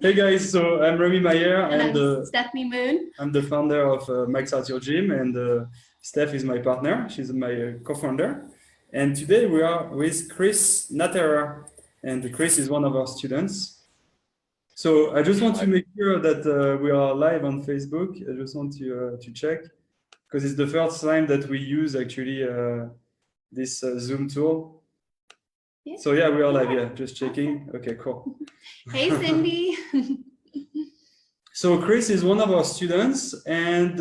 Hey guys, so I'm Remy Mayer And I'm Stephanie Moon. I'm the founder of Max Out Your Gym, and Steph is my partner. She's my co-founder. And today we are with Chris Natterer, and Chris is one of our students. So I just want to make sure that we are live on Facebook. I just want to check, because it's the first time that we use actually this Zoom tool. Yeah. So yeah, we are live. Yeah, just checking. Okay, cool. Hey, Cindy. So Chris is one of our students, and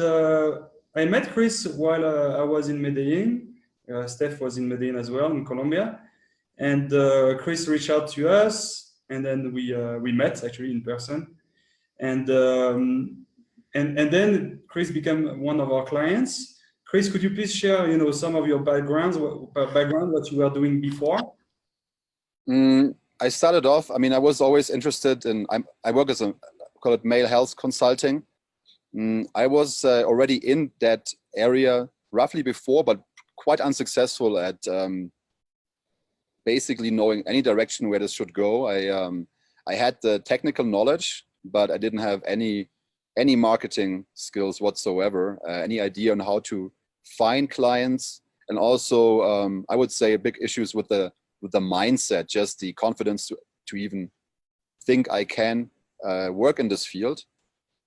I met Chris while I was in Medellin. Steph was in Medellin as well, in Colombia. And Chris reached out to us, and then we met actually in person. And then Chris became one of our clients. Chris, could you please share, some of your background, what you were doing before? I started off, I was always interested in, I work as call it male health consulting. I was already in that area roughly before, but quite unsuccessful at basically knowing any direction where this should go. I had the technical knowledge, but I didn't have any marketing skills whatsoever, any idea on how to find clients. And also, I would say big issues with the mindset, just the confidence to even think I can work in this field.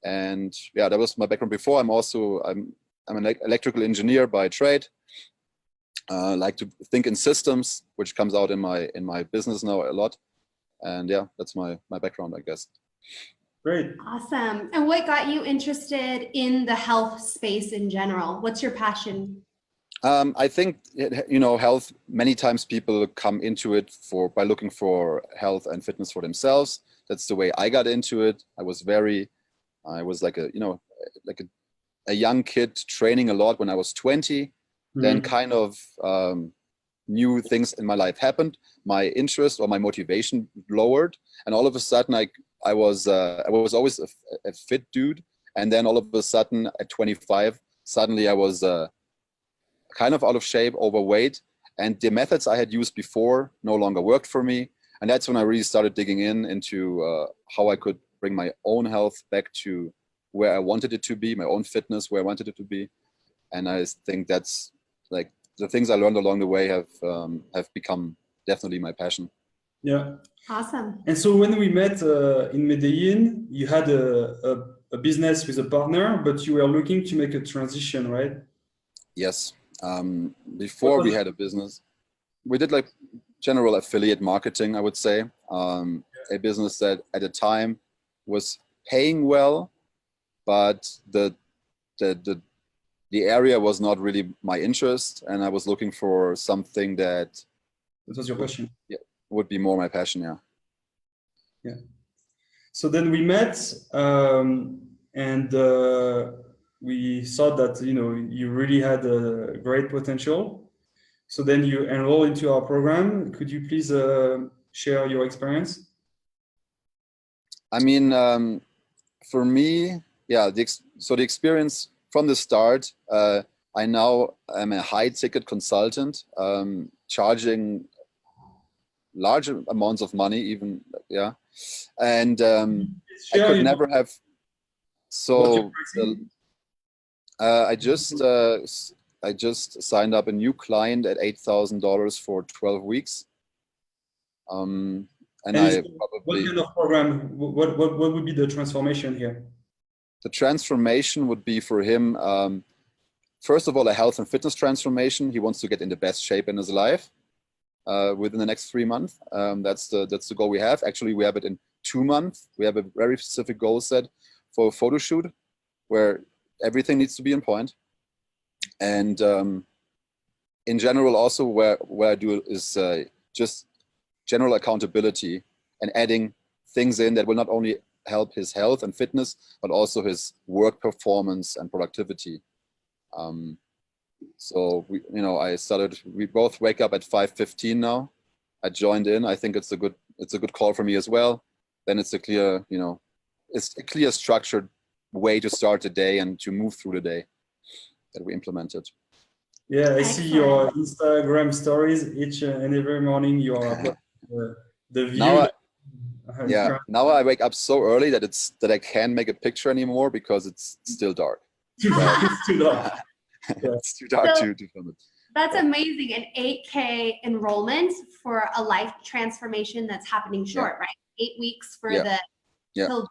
And yeah, that was my background before. I'm an electrical engineer by trade. Like to think in systems, which comes out in my business now a lot. And yeah, that's my background, I guess. Great. Awesome. And what got you interested in the health space in general? What's your passion? I think, health, many times people come into it by looking for health and fitness for themselves. That's the way I got into it. I was like a young kid training a lot when I was 20, then kind of new things in my life happened. My interest or my motivation lowered. And all of a sudden I was always a fit dude. And then all of a sudden at 25, suddenly I was kind of out of shape, overweight, and the methods I had used before no longer worked for me. And that's when I really started digging into how I could bring my own health back to where I wanted it to be, my own fitness, where I wanted it to be. And I think that's like the things I learned along the way have become definitely my passion. Yeah. Awesome. And so when we met in Medellin, you had a business with a partner, but you were looking to make a transition, right? Yes. Before we had a business, we did like general affiliate marketing, I would say. A business that at the time was paying well, but the area was not really my interest, and I was looking for something that was your passion. Yeah, would be more my passion. Yeah. Yeah. So then we met, and we saw that you really had a great potential. So then you enroll into our program. Could you please share your experience? For me, yeah. So the experience from the start, I now am a high ticket consultant, charging large amounts of money, even, yeah. And I could never have. So I just signed up a new client at $8,000 for 12 weeks. And I probably. What kind of program? What would be the transformation here? The transformation would be for him, first of all, a health and fitness transformation. He wants to get in the best shape in his life within the next 3 months. That's the goal we have. Actually, we have it in 2 months. We have a very specific goal set for a photo shoot where everything needs to be on point. And in general, also where I do is just general accountability and adding things in that will not only help his health and fitness, but also his work performance and productivity. So we both wake up at 5:15 now. I joined in. I think it's a good call for me as well. Then it's a clear, it's a clear structured way to start the day and to move through the day that we implemented. Yeah, I see your Instagram stories each and every morning. You are the view. Yeah, now I wake up so early that I can't make a picture anymore because it's still dark. It's too dark. It's too dark So- to film it. That's amazing. An 8K enrollment for a life transformation that's happening short, right? 8 weeks for Yeah. the Yeah. till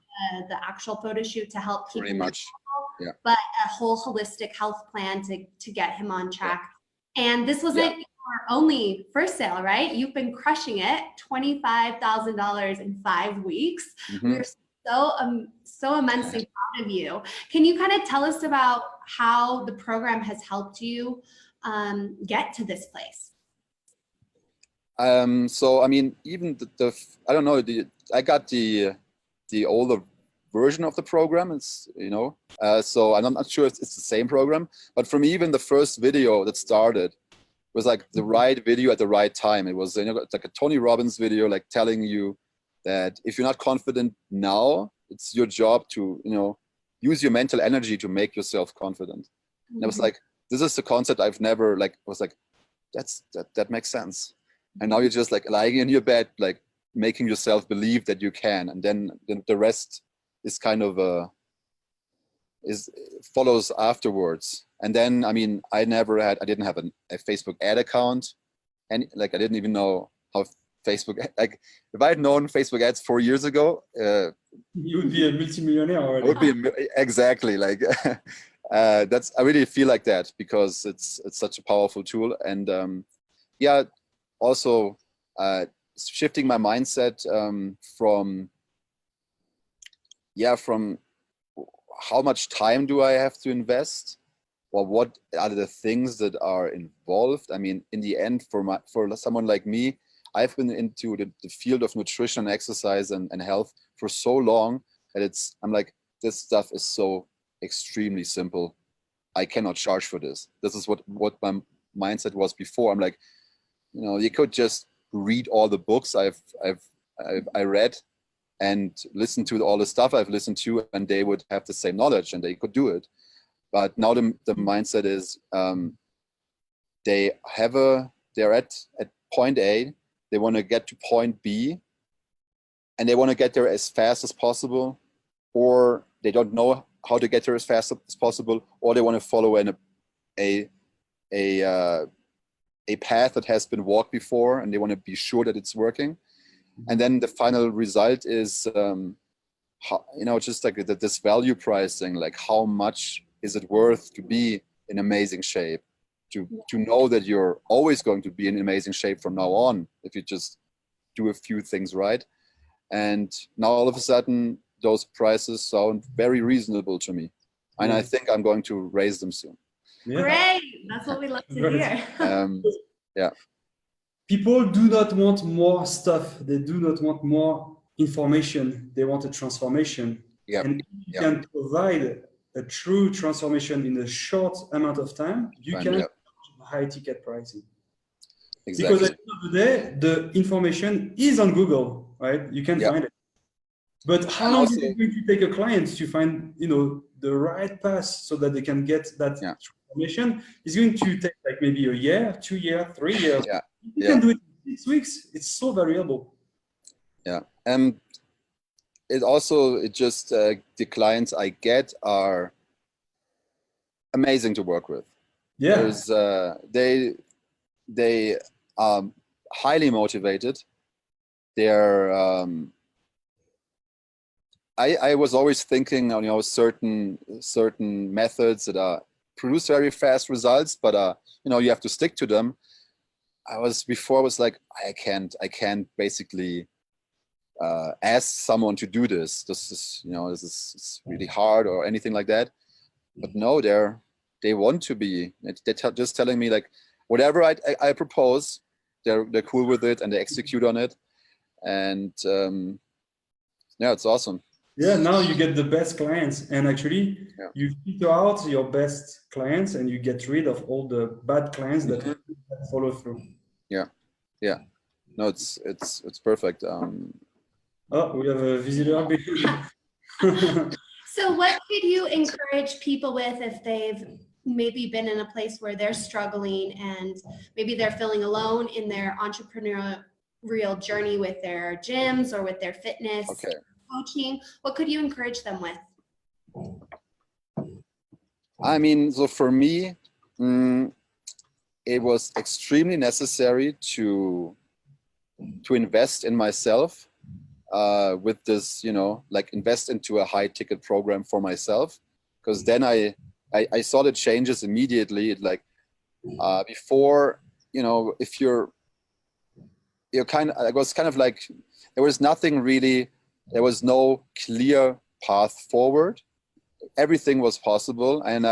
the actual photo shoot to help keep Pretty him much. accountable, Yeah. but a whole holistic health plan to get him on track. And this wasn't your only first sale, right? You've been crushing it. $25,000 in 5 weeks. Mhm. We're so immensely proud of you. Can you kind of tell us about how the program has helped you get to this place? So I mean, even I don't know, I got the older version of the program. It's so I'm not sure it's the same program, but for me, even the first video that started was like the right video at the right time. It was it's like a Tony Robbins video, like telling you that if you're not confident now, it's your job to use your mental energy to make yourself confident. And I was like, this is the concept I've never was like, that makes sense. And now you're just like lying in your bed, like making yourself believe that you can, and then the rest is kind of follows afterwards. And then I mean, I didn't have a Facebook ad account, and like I didn't even know how Facebook, like if I had known Facebook ads 4 years ago, You would be a multimillionaire already. I would be exactly like that's, I really feel like that because it's such a powerful tool. And yeah, also shifting my mindset from how much time do I have to invest, or what are the things that are involved. I mean, in the end, for someone like me, I've been into the field of nutrition, exercise, and health for so long that I'm like, this stuff is so extremely simple. I cannot charge for this. This is what my mindset was before. I'm like, you could just read all the books I read and listen to all the stuff I've listened to, and they would have the same knowledge and they could do it. But now the mindset is they're at point A, they want to get to point B, and they want to get there as fast as possible, or they don't know how to get there as fast as possible, or they want to follow a path that has been walked before, and they want to be sure that it's working. And then the final result is just like this value pricing, like how much is it worth to be in amazing shape, to know that you're always going to be in amazing shape from now on if you just do a few things right. And now all of a sudden those prices sound very reasonable to me, and I think I'm going to raise them soon. Yeah. Great, that's what we love to hear. Yeah. People do not want more stuff. They do not want more information. They want a transformation. Yeah. And if you can provide a true transformation in a short amount of time, you can charge high ticket pricing. Exactly. Because at the end of the day, the information is on Google, right? You can find it. But how long is it going to take a client to find, the right path so that they can get that transformation? It's going to take like maybe a year, 2 years, 3 years. Yeah. You can do it in 6 weeks. It's so variable. Yeah. And the clients I get are amazing to work with. Yeah. They are highly motivated. They're I was always thinking certain methods that produce very fast results, but you have to stick to them. I was like, I can't basically ask someone to do this. This is really hard or anything like that. But no, they want to be. They're just telling me like, whatever I propose, they're cool with it and they execute on it. And it's awesome. Yeah, now you get the best clients, and actually you filter out your best clients and you get rid of all the bad clients that follow through. Yeah. No, it's perfect. Oh, we have a visitor. So what could you encourage people with if they've maybe been in a place where they're struggling and maybe they're feeling alone in their entrepreneurial real journey with their gyms or with their fitness Okay. coaching, what could you encourage them with? I mean, so for me, it was extremely necessary to invest in myself with this, like invest into a high ticket program for myself, because then I saw the changes immediately. Like before, if you're it was kind of like there was nothing really, there was no clear path forward. Everything was possible, and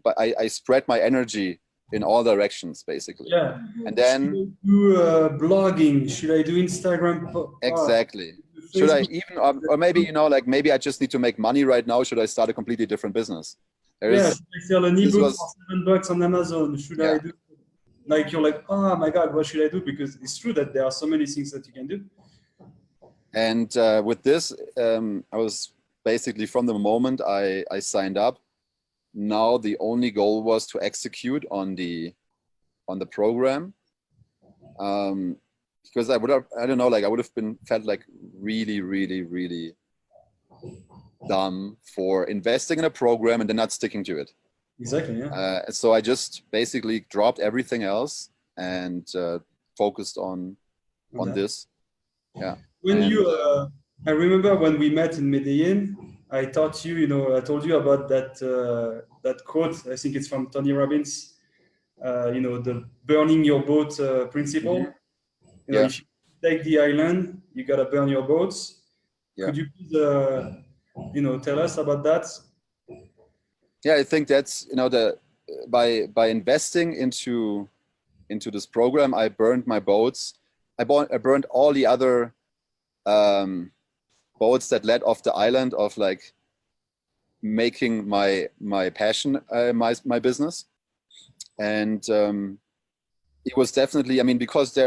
but I spread my energy in all directions basically. Yeah. And then should I do blogging? Should I do Instagram? exactly. Should I even, or maybe, like maybe I just need to make money right now. Should I start a completely different business? Should I sell an ebook was, for $7 on Amazon? Should I do? Like you're like, oh my God, what should I do? Because it's true that there are so many things that you can do. And with this, I was basically from the moment I signed up. Now the only goal was to execute on the program. Because I would have, I don't know, like I would have felt like really, really, really dumb for investing in a program and then not sticking to it. Exactly, yeah. So I just basically dropped everything else and focused on this. Yeah. When I remember when we met in Medellin, I taught you, I told you about that quote. I think it's from Tony Robbins. The burning your boat principle. Mm-hmm. If you take the island, you gotta burn your boats. Yeah. Could you please, tell us about that? Yeah, I think that's by investing into this program, I burned my boats. I burned all the other boats that led off the island of like making my passion my business. And it was definitely, I mean, because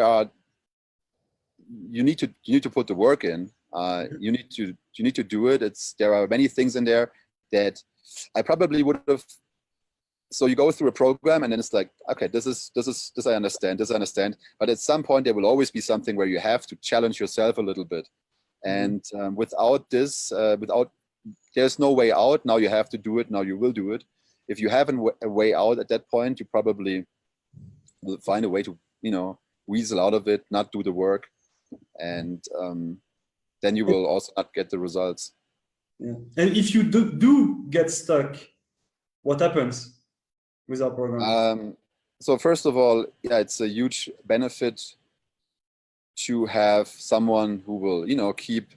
you need to put the work in. You need to do it. There are many things in there that I probably would have. So you go through a program and then it's like, okay, this I understand, but at some point there will always be something where you have to challenge yourself a little bit. And without this, there's no way out. Now you have to do it. Now you will do it. If you have a way out at that point, you probably will find a way to, weasel out of it, not do the work. And then you will also not get the results. Yeah. And if you do get stuck, what happens with our program? So first of all, yeah, it's a huge benefit to have someone who will, keep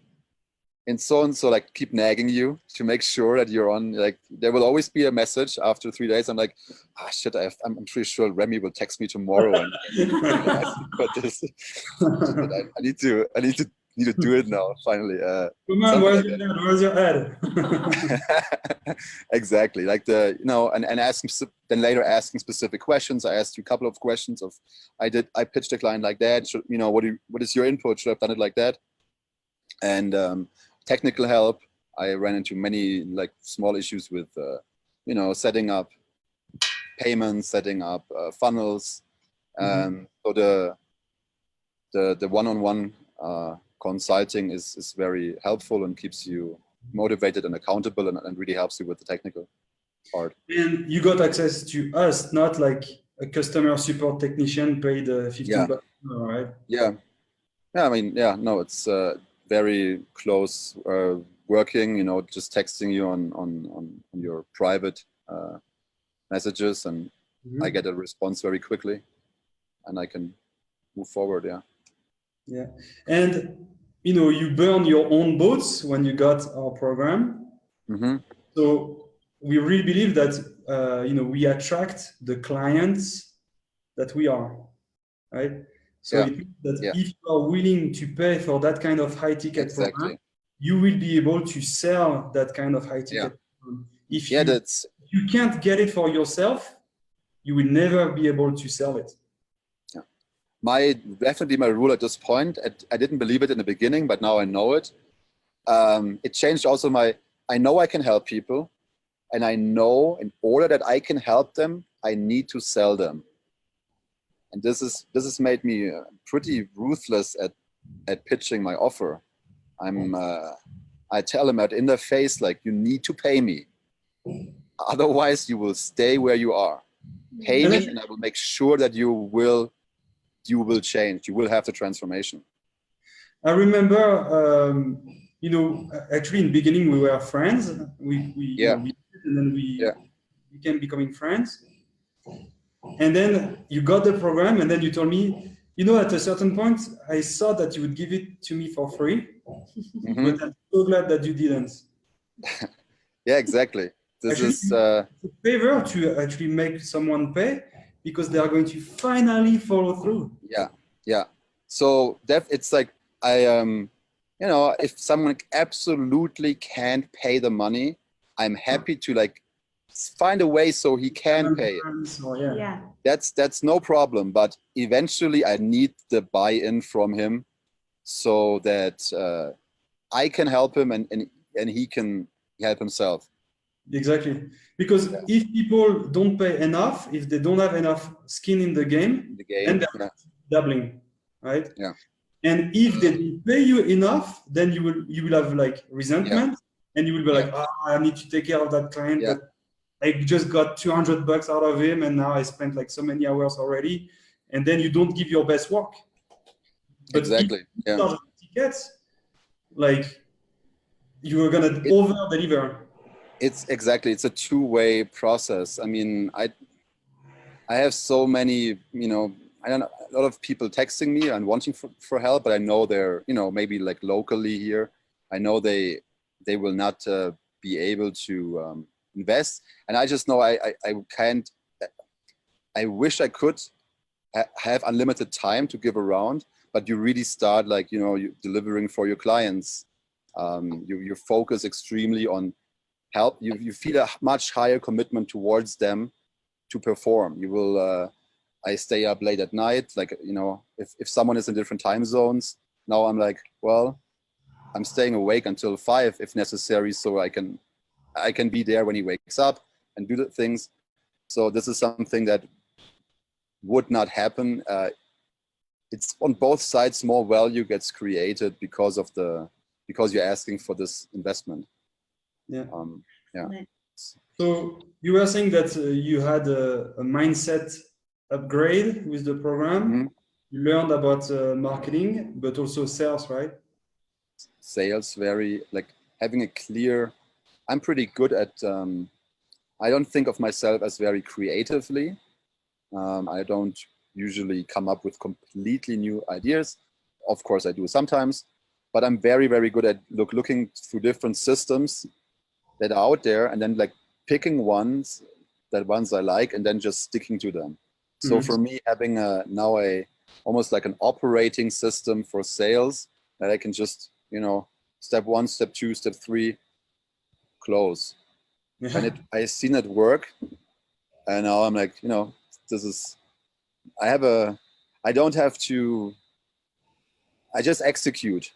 keep nagging you to make sure that you're on. Like there will always be a message after 3 days. I'm like, shit, I'm pretty sure Remy will text me tomorrow and ask me about this. But I need to do it now finally. Come on, where's your head? Exactly, like and asking, then later asking specific questions. I asked you a couple of questions of, I pitched a client like that. Should, what is your input? Should I have done it like that? And technical help. I ran into many like small issues with, setting up payments, setting up funnels. So the one-on-one consulting is very helpful and keeps you motivated and accountable and really helps you with the technical part. And you got access to us, not like a customer support technician paid $15, right? Yeah. I mean, no, it's very close working, just texting you on your private messages, and I get a response very quickly and I can move forward. Yeah. And you burn your own boats when you got our program. So we really believe that we attract the clients that we are, right? So it means that if you are willing to pay for that kind of high ticket program, you will be able to sell that kind of high ticket program. If you can't get it for yourself, you will never be able to sell it. Definitely my rule at this point, I didn't believe it in the beginning, but now I know it. It changed also I know I can help people, and I know in order that I can help them, I need to sell them. And this has made me pretty ruthless at pitching my offer. I tell them in their face, like, you need to pay me, otherwise you will stay where you are. Pay me, and I will make sure that you will change. You will have the transformation. I remember, actually in the beginning we were friends. We and then we became becoming friends. And then you got the program, and then you told me, at a certain point, I saw that you would give it to me for free, but I'm so glad that you didn't. Yeah, exactly. This actually, is a favor to actually make someone pay because they are going to finally follow through. Yeah. So it's like if someone absolutely can't pay the money, I'm happy to like find a way so he can pay it. That's no problem. But eventually, I need the buy-in from him so that I can help him and he can help himself. Exactly. Because if people don't pay enough, if they don't have enough skin in the game, then they're doubling, right? Yeah. And if they don't pay you enough, then you will have like resentment, and you will be like, I need to take care of that client, but I just got $200 out of him, and now I spent like so many hours already, and then you don't give your best work. But exactly. If you charge tickets, like you are gonna over deliver. It's a two-way process. I mean, I have so many, I don't know, a lot of people texting me and wanting for help, but I know they're, maybe like locally here, I know they will not be able to invest. And I just know I can't, I wish I could have unlimited time to give around, but you really start like, you delivering for your clients. You focus extremely on help. You feel a much higher commitment towards them to perform. You will, I stay up late at night, like, if someone is in different time zones, now I'm like, well, I'm staying awake until 5 if necessary, so I can be there when he wakes up and do the things. So this is something that would not happen. It's on both sides, more value gets created because you're asking for this investment. Yeah. Yeah. So you were saying that you had a mindset upgrade with the program. You learned about marketing, but also sales, right? Sales, very like having a clear. I'm pretty good at. I don't think of myself as very creatively. I don't usually come up with completely new ideas. Of course, I do sometimes, but I'm very, very good at looking through different systems that are out there, and then like picking ones I like, and then just sticking to them. So for me, having now almost like an operating system for sales that I can just, step 1, step 2, step 3, close. And I've seen it work, and now I'm like, this is. I don't have to. I just execute.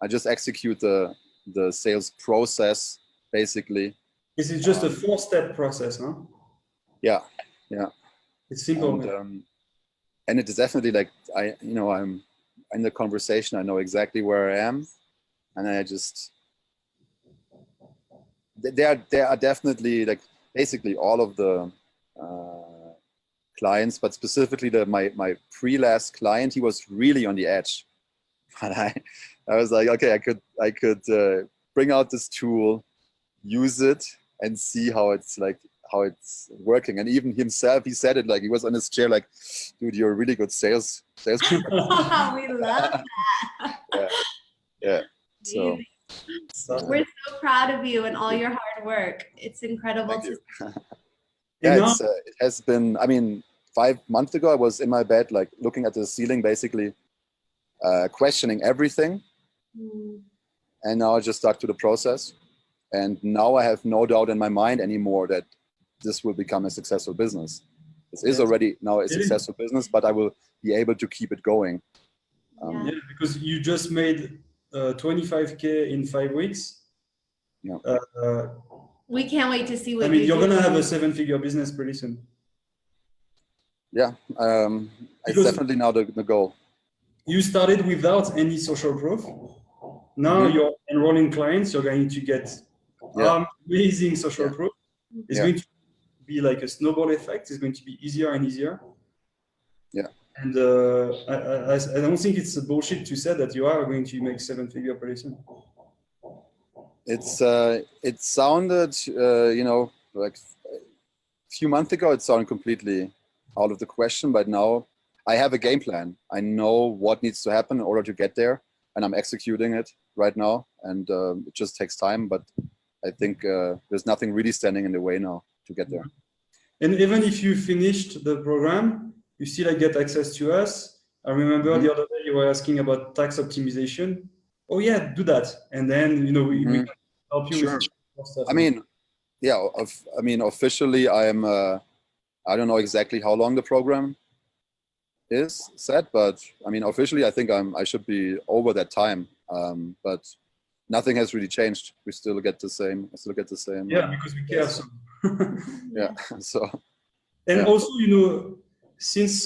The sales process basically. Is it just a 4-step process, huh? Yeah. It's simple. And it is definitely like I'm in the conversation. I know exactly where I am, and I just there are definitely like basically all of the clients, but specifically my pre-last client, he was really on the edge. But I was like, okay, I could bring out this tool, use it, and see how it's working. And even himself, he said it like he was on his chair, like, dude, you're a really good sales. We love that. Yeah. So we're so proud of you and all your hard work. It's incredible to see. Yeah, it has been. I mean, 5 months ago, I was in my bed, like looking at the ceiling, basically questioning everything. And now I just stuck to the process. And now I have no doubt in my mind anymore that this will become a successful business. This is already now a successful business, but I will be able to keep it going. Because you just made 25K in 5 weeks. Yeah. We can't wait to see what you're going to have a 7-figure business pretty soon. yeah, it's Because definitely now the goal. you started without any social proof. Now Mhm. you're enrolling clients, you're going to get Yeah, amazing social yeah, proof. It's yeah, going to be like a snowball effect. It's going to be easier and easier. yeah. And I don't think it's a bullshit to say that you are going to make 7-figure pretty soon. It sounded, like a few months ago, it sounded completely out of the question, but now I have a game plan. I know what needs to happen in order to get there, and I'm executing it right now. And it just takes time, but I think there's nothing really standing in the way now to get there. And even if you finished the program, you still get access to us. I remember Mhm. the other day you were asking about tax optimization. Oh yeah, do that. And then, we Mhm. can help you with Sure. more stuff. I mean, yeah. I mean, officially, I'm. I don't know exactly how long the program is set, but I mean, officially, I think I should be over that time. But nothing has really changed. We still get the same. I still get the same. Yeah, because we care so. Yeah. So And yeah, also, since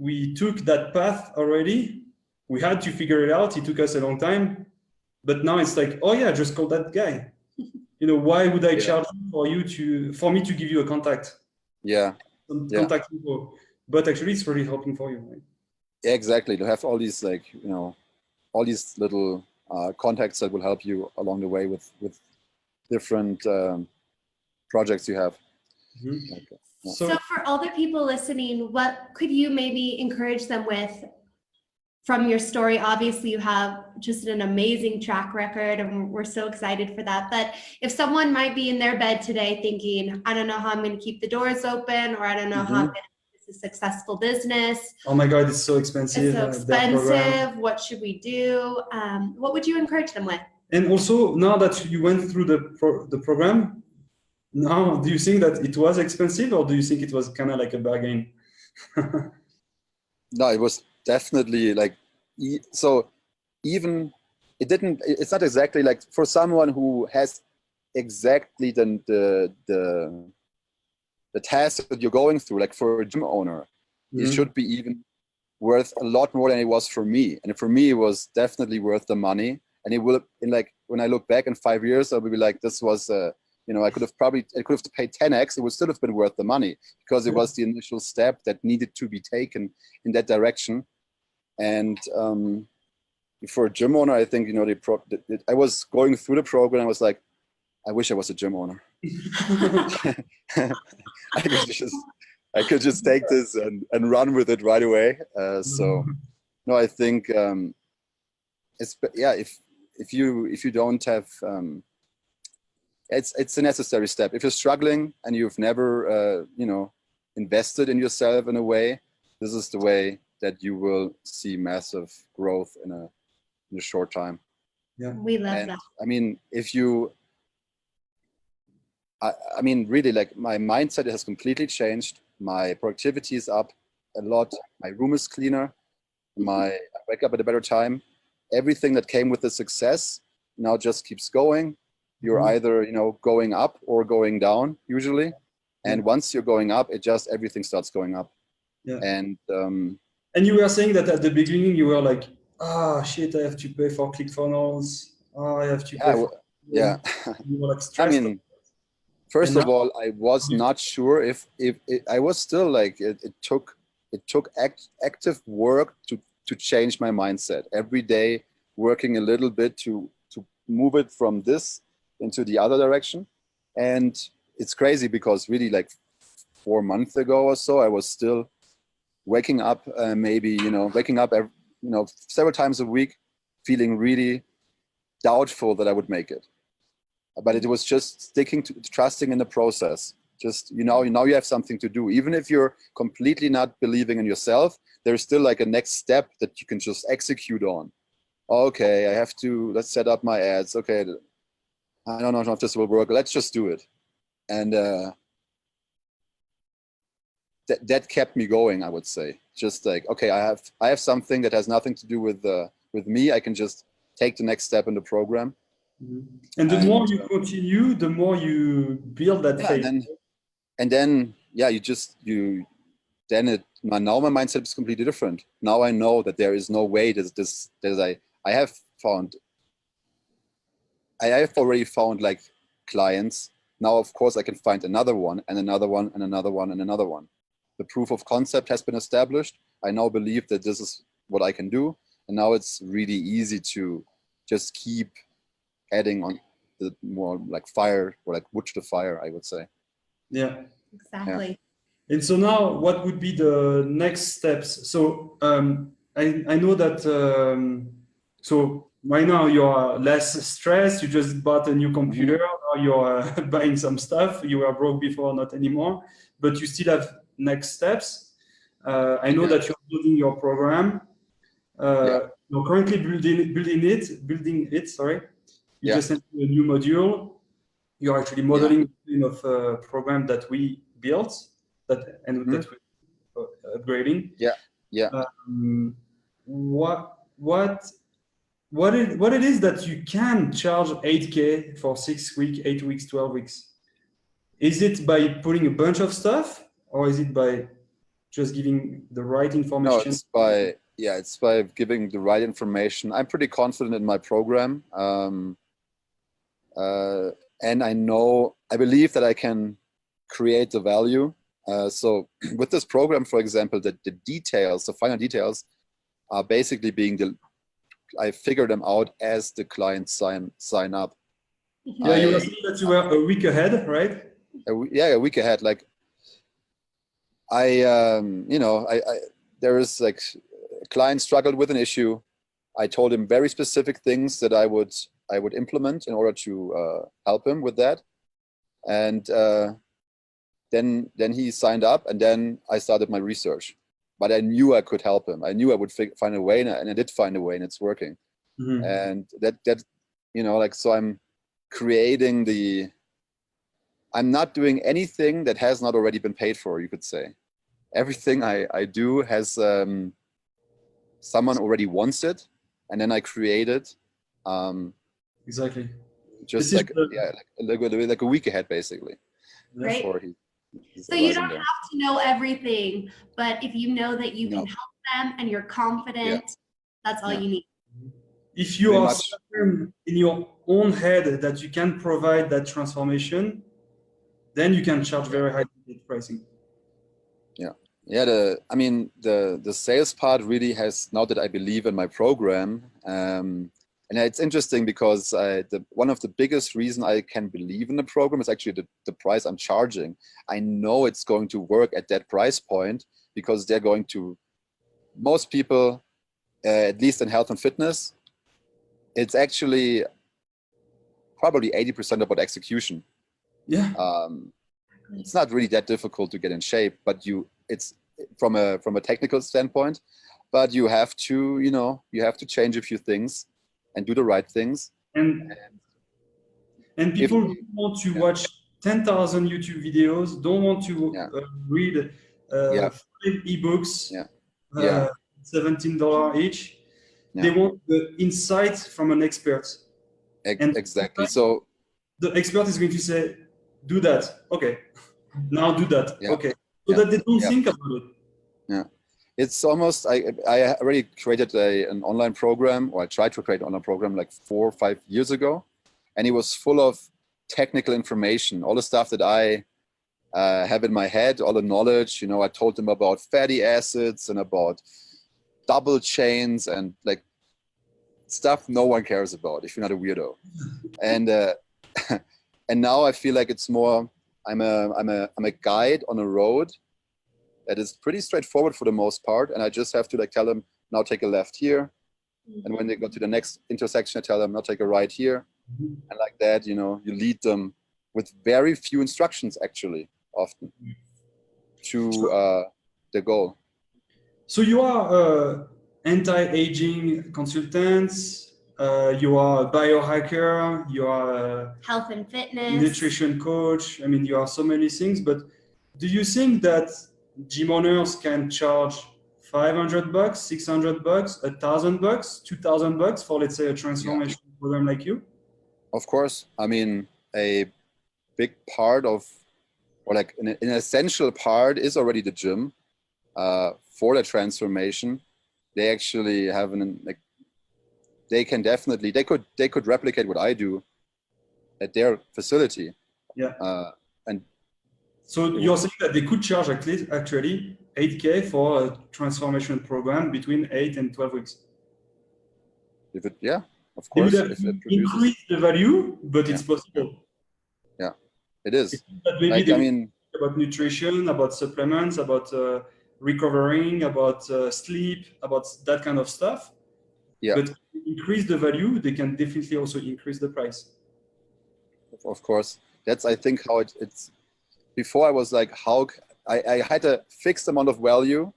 we took that path already, we had to figure it out. It took us a long time, but now it's like, oh yeah, just call that guy. Why would I yeah, charge for me to give you a contact, yeah, some yeah, contact info? But actually, it's really helping for you, right? yeah. Exactly. To have all these all these little contacts that will help you along the way with different projects you have. Mhm. Okay. Yeah. So So for all the people listening, what could you maybe encourage them with from your story? Obviously, you have just an amazing track record, and we're so excited for that. But if someone might be in their bed today thinking, I don't know how I'm going to keep the doors open, or I don't know how I'm Mhm. going to make this a successful business, oh my God, it's so it's expensive, so their program. expensive, what should we do? What would you encourage them with? And also, now that you went through the program, now do you think that it was expensive, or do you think it was kind of like a bargain? No, it was definitely like so. Even it didn't. It's not exactly like for someone who has exactly the task that you're going through. Like for a gym owner, it Mhm. should be even worth a lot more than it was for me. And for me, it was definitely worth the money. And it will, in like when I look back in 5 years, I'll be like, this was, I could have paid 10x. It would still have been worth the money because it was the initial step that needed to be taken in that direction. And for a gym owner, I think I was going through the program. I was like, I wish I was a gym owner. I could just take this and run with it right away. So no, I think if you don't have it's a necessary step. If you're struggling and you've never invested in yourself in a way, this is the way that you will see massive growth in a short time. Yeah. We love And that. I mean, I mean, really, like my mindset has completely changed. My productivity is up a lot. My room is cleaner. I wake up at a better time. Everything that came with the success now just keeps going. You're Mhm. either, going up or going down usually. And Yeah. once you're going up, everything starts going up. Yeah. And And you were saying that at the beginning you were like, shit, I have to pay for ClickFunnels. I have to yeah, pay for. yeah. You were like I stressed. mean, And first now, of all, I was not sure if I was still like it took active work to change my mindset every day, working a little bit to move it from this into the other direction. And it's crazy because really like 4 months ago or so, I was still waking up several times a week, feeling really doubtful that I would make it, but it was just sticking to trusting in the process. Just now you have something to do, even if you're completely not believing in yourself. There's still like a next step that you can just execute on. Okay, let's set up my ads. Okay, I don't know if this will work, let's just do it. And that kept me going, I would say. Just like, okay, I have something that has nothing to do with me. I can just take the next step in the program. Mhm. And the more And you continue, the more you build that yeah, faith. and then yeah, you then now my mindset is completely different. Now I know that there is no way that I have found, I have already found like clients. Now, of course, I can find another one and another one and another one and another one. The proof of concept has been established. I now believe that this is what I can do. And now it's really easy to just keep adding on the more like fire, or like wood to the fire, I would say. Yeah. Exactly. And so now, what would be the next steps? So I know that so right now you are less stressed. You just bought a new computer, or you're buying some stuff. You were broke before, not anymore, but you still have next steps. I know that you're building your program. You're currently building it. Sorry, you just sent me a new module. You're actually modeling of a program that we built, that we're upgrading. What it is that you can charge 8K for 6 weeks, 8 weeks, 12 weeks? Is it by putting a bunch of stuff, or is it by just giving the right information? No, it's by giving the right information. I'm pretty confident in my program. And I believe that I can create the value. So with this program, for example, the details, the final details are basically I figure them out as the clients sign up. Yeah, you were saying that you were a week ahead, right? A week ahead. Like there is like a client struggled with an issue. I told him very specific things that I would implement in order to help him with that. And then he signed up, and then I started my research. But I knew I could help him. I knew I would find a way, and I did find a way, and it's working. And that like, so I'm creating I'm not doing anything that has not already been paid for, you could say. Everything I do has someone already wants it, and then I create it. Exactly. Just like like a week ahead, basically. Right. He's so you don't have to know everything, but if you know that you can help them and you're confident, that's all you need. If you are certain in your own head that you can provide that transformation, then you can charge very high pricing. The sales part really has, now that I believe in my program, and it's interesting because one of the biggest reasons I can believe in the program is actually the price I'm charging. I know it's going to work at that price point because most people, at least in health and fitness, it's actually probably 80% about execution. Yeah. It's not really that difficult to get in shape, but it's from a technical standpoint, but you have to change a few things and do the right things. And people don't want to watch 10,000 YouTube videos, don't want to read 5 ebooks, $17 each. They want the insight from an expert. Exactly. So the expert is going to say, do that. Okay. Now do that. Okay. So that they don't think about it. Yeah. It's almost, I already created an online program, or I tried to create an online program like 4 or 5 years ago. And it was full of technical information, all the stuff that I have in my head, all the knowledge. I told them about fatty acids and about double chains and like stuff no one cares about if you're not a weirdo. And and now I feel like it's more, I'm a guide on a road that is pretty straightforward for the most part, and I just have to like tell them, now take a left here, and when they go to the next intersection, I tell them, now take a right here, and like that, you lead them with very few instructions, actually, often, to the goal. So you are anti-aging consultants, you are a biohacker, you are a health and fitness, nutrition coach. I mean, you are so many things, but do you think that gym owners can charge $500, $600, $1,000, $2,000 for, let's say, a transformation program like you? Of course. I mean, a big part of, or like an essential part is already the gym. for the transformation, they actually have like, they could replicate what I do at their facility. Yeah. And so you're saying that they could charge at least actually 8K for a transformation program between 8 and 12 weeks. if it, yeah, of They would course, have if it produces, increased the value, but it's Yeah. possible. Yeah, it is. It's not that maybe Like, they I would mean, think about nutrition, about supplements, about recovering, about sleep, about that kind of stuff. Yeah. But if they increase the value, they can definitely also increase the price. of course, that's, I think, how it's, before I was like, I had a fixed amount of value,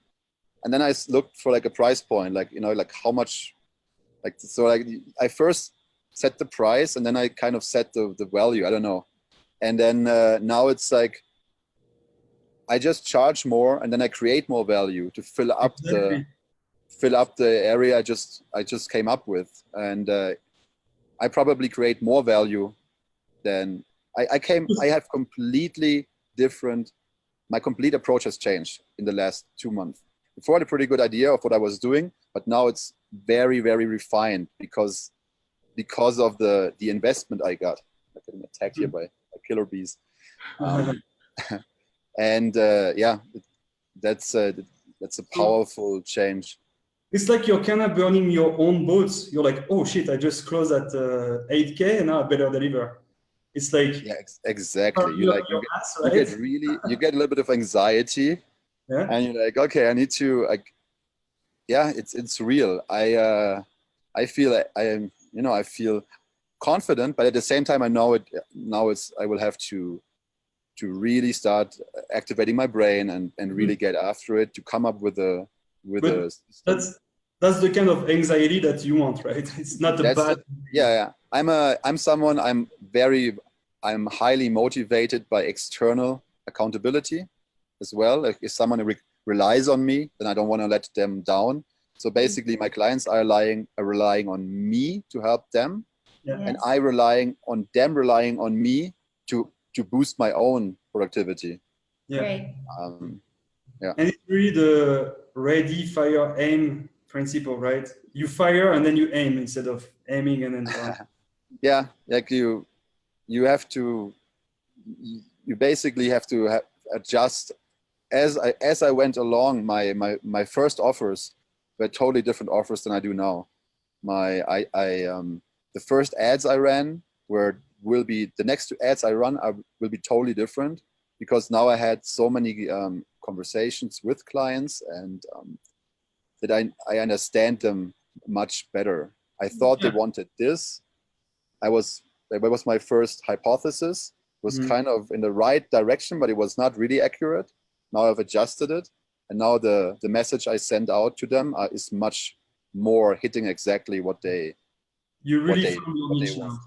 and then I looked for like a price point, like, you know, like how much, like, so like I first set the price and then I kind of set the value, I don't know. And then now it's like, I just charge more and then I create more value to fill up the area I just came up with. And I probably create more value than I have completely different, my complete approach has changed in the last 2 months. Before I had a pretty good idea of what I was doing, but now it's very, very refined because of the investment I got. I'm getting attacked here by killer bees. And yeah, that's a powerful change. It's like you're kind of burning your own boats. You're like, oh shit, I just closed at 8K and now I better deliver. It's like, Yeah, exactly. You like you get a little bit of anxiety, Yeah. and you're like, okay, I need to, like, yeah, it's real. I feel I am, you know, I feel confident, but at the same time I know it now. I will have to really start activating my brain and really get after it to come up with a That's the kind of anxiety that you want, right? It's not a bad. Yeah. I'm highly motivated by external accountability as well. Like, if someone relies on me, then I don't want to let them down. So basically, my clients are relying on me to help them, and I relying on me to boost my own productivity. Yeah. Great. Yeah. And it's really the ready, fire, aim principle, right? You fire and then you aim instead of aiming and then fire. Yeah, like you basically have to adjust as I went along. My first offers were totally different offers than I do now. The first ads I ran will be the next ads I run will be totally different, because now I had so many conversations with clients, and that I understand them much better. I thought they wanted this. That was my first hypothesis. It was kind of in the right direction, but it was not really accurate. Now I've adjusted it, and now the message I send out to them is much more hitting exactly what they You really found your niche now.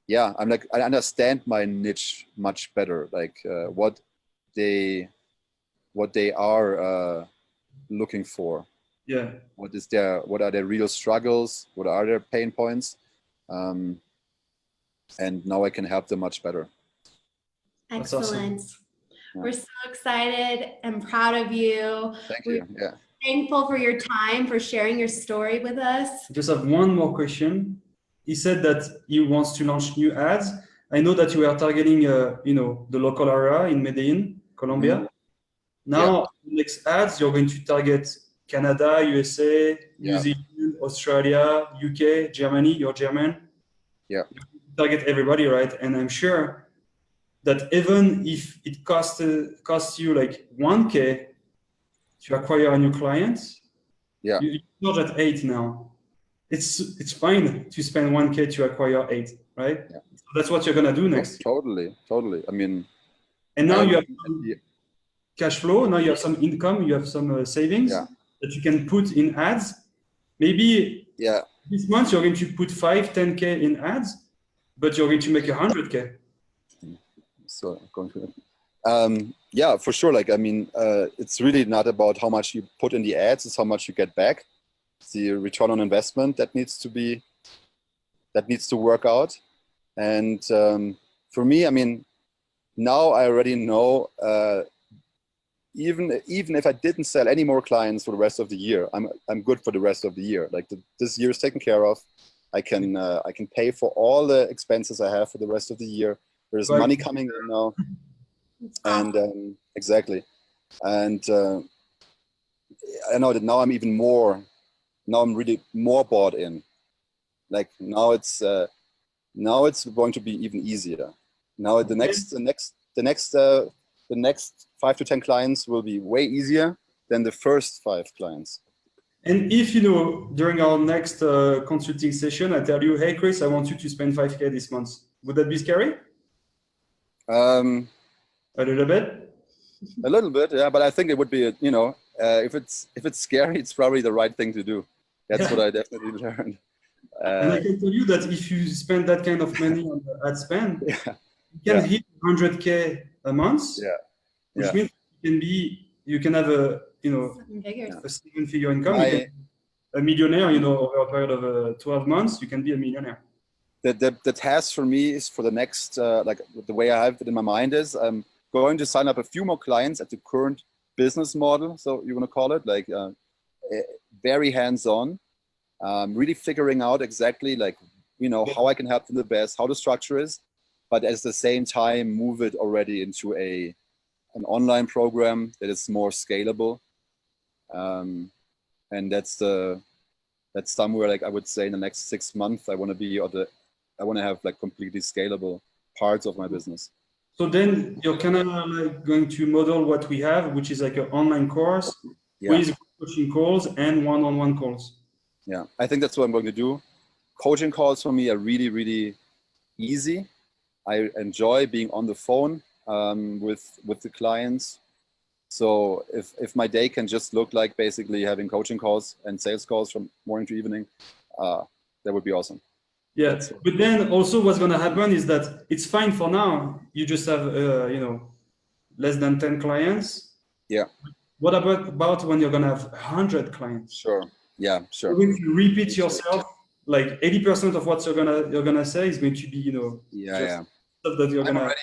Yeah, I'm like, I understand my niche much better, like what they are looking for. Yeah. What are their real struggles? What are their pain points? And now I can help them much better. Excellent. Awesome. Yeah. We're so excited and proud of you. Thank you. Yeah. Thankful for your time, for sharing your story with us. I just have one more question. He said that he wants to launch new ads. I know that you are targeting, the local area in Medellin, Colombia. Mm-hmm. Now, next ads, you're going to target Canada, USA, New Zealand, Australia, UK, Germany. You're German. Yeah. You target everybody, right? And I'm sure that even if it costs you like 1K to acquire a new client, you charge at 8 now. It's fine to spend 1K to acquire 8, right? Yeah. So that's what you're gonna do next. Totally. I mean, and now you have cash flow. Now you have some income. You have some savings that you can put in ads. Maybe this month you're going to put 5-10K in ads, but you're going to make 100K. So going to yeah, for sure. Like, I mean, it's really not about how much you put in the ads, it's how much you get back. It's the return on investment that needs to work out. And for me, I mean, now I already know even if I didn't sell any more clients for the rest of the year, I'm good for the rest of the year. Like this year is taken care of. I can pay for all the expenses I have for the rest of the year. There's Right. money coming in now, and exactly. And I know that now I'm even more. Now I'm really more bought in. Like now it's going to be even easier. Now the next 5 to 10 clients will be way easier than the first 5 clients. And if, during our next consulting session, I tell you, hey, Chris, I want you to spend 5K this month. Would that be scary? A little bit? A little bit, yeah. But I think it would be, if it's scary, it's probably the right thing to do. That's what I definitely learned. And I can tell you that if you spend that kind of money on the ad spend, you can hit 100K a month, which means you can have a seven-figure income. You can be a millionaire, over a period of 12 months, you can be a millionaire. The task for me is for the next, like the way I have it in my mind is I'm going to sign up a few more clients at the current business model. So you want to call it like very hands-on, really figuring out exactly like, how I can help them the best, how the structure is, but at the same time, move it already into an online program that is more scalable. And that's somewhere, like I would say in the next 6 months, I want to have like completely scalable parts of my business. So then you're kind of like going to model what we have, which is like an online course with coaching calls and one-on-one calls. Yeah, I think that's what I'm going to do. Coaching calls for me are really, really easy. I enjoy being on the phone with the clients. So if my day can just look like basically having coaching calls and sales calls from morning to evening, that would be awesome. Yeah, but then also what's going to happen is that it's fine for now. You just have, less than 10 clients. Yeah. What about when you're going to have 100 clients? Sure. Yeah, sure. You're going to repeat yourself. Like 80% of what you're gonna say is going to be, stuff that you're gonna.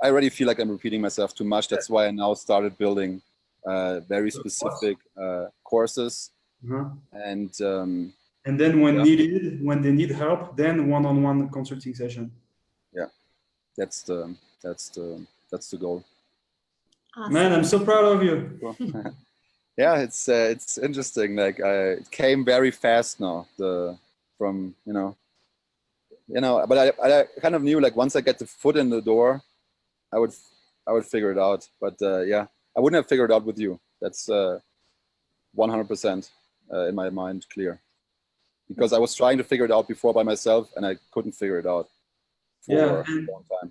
I already feel like I'm repeating myself too much. That's why I now started building very specific courses. And then when they need help, then one-on-one consulting session. Yeah, that's the goal. Awesome. Man, I'm so proud of you. Yeah, it's interesting. Like it came very fast now. But I kind of knew like once I get the foot in the door, I would figure it out. But I wouldn't have figured it out with you. That's 100% in my mind clear. Because I was trying to figure it out before by myself and I couldn't figure it out for a long time.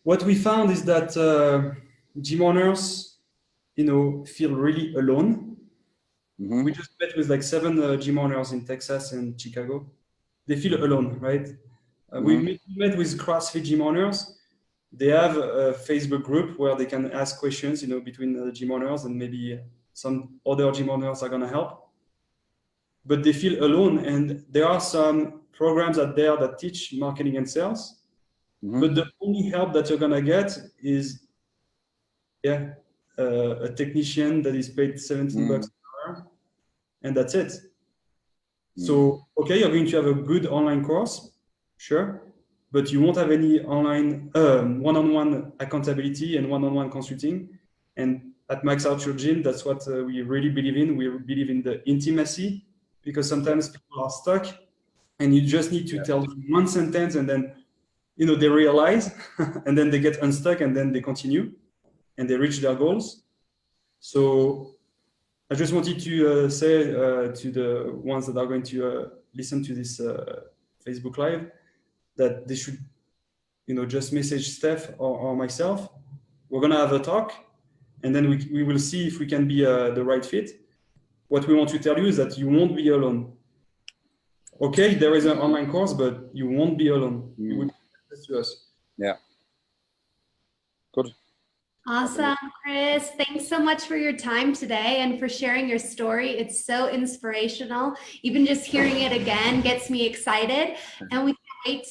What we found is that gym owners, feel really alone. Mm-hmm. We just met with like 7 gym owners in Texas and Chicago. They feel alone, right? We met with CrossFit gym owners. They have a Facebook group where they can ask questions, between the gym owners, and maybe some other gym owners are going to help. But they feel alone, and there are some programs out there that teach marketing and sales. Mm-hmm. But the only help that you're going to get is, a technician that is paid $17 an hour, and that's it. So, okay, you're going to have a good online course, sure, but you won't have any online one-on-one accountability and one-on-one consulting. And at Max Out Your Gym, that's what we really believe in. We believe in the intimacy, because sometimes people are stuck and you just need to tell them one sentence and then, they realize and then they get unstuck and then they continue and they reach their goals. So I just wanted to say to the ones that are going to listen to this Facebook Live that they should, just message Steph or myself. We're going to have a talk, and then we will see if we can be the right fit. What we want to tell you is that you won't be alone. Okay, there is an online course, but you won't be alone. You will be access to us. Yeah. Good. Awesome, Chris. Thanks so much for your time today and for sharing your story. It's so inspirational. Even just hearing it again gets me excited, and we can't wait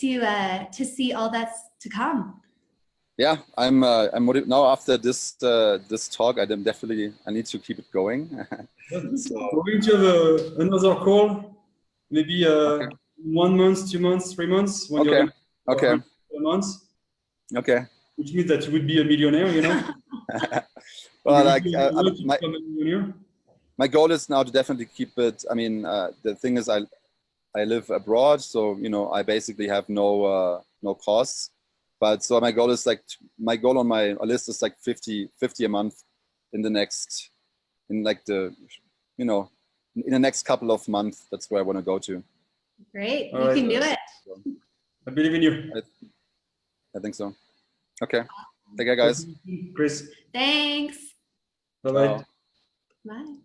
to see all that's to come. Yeah, I'm now after this talk. I need to keep it going. So We're going to have another call, maybe okay, 1 month, 2 months, 3 months, when you're okay, going to okay, 100 a month, okay. which means that you would be a millionaire, you know? Well, You would like do a lot to become a millionaire. my goal is now to definitely keep it. I mean, the thing is, I live abroad, so I basically have no costs. But so my goal is my goal on my list is like 50 a month in the next in like the in the next couple of months. That's where I want to go to. Great. All You right. can do it. So I believe in you. I think so. Okay. Take care, guys. Chris. Thanks. Bye bye. Ciao. Bye.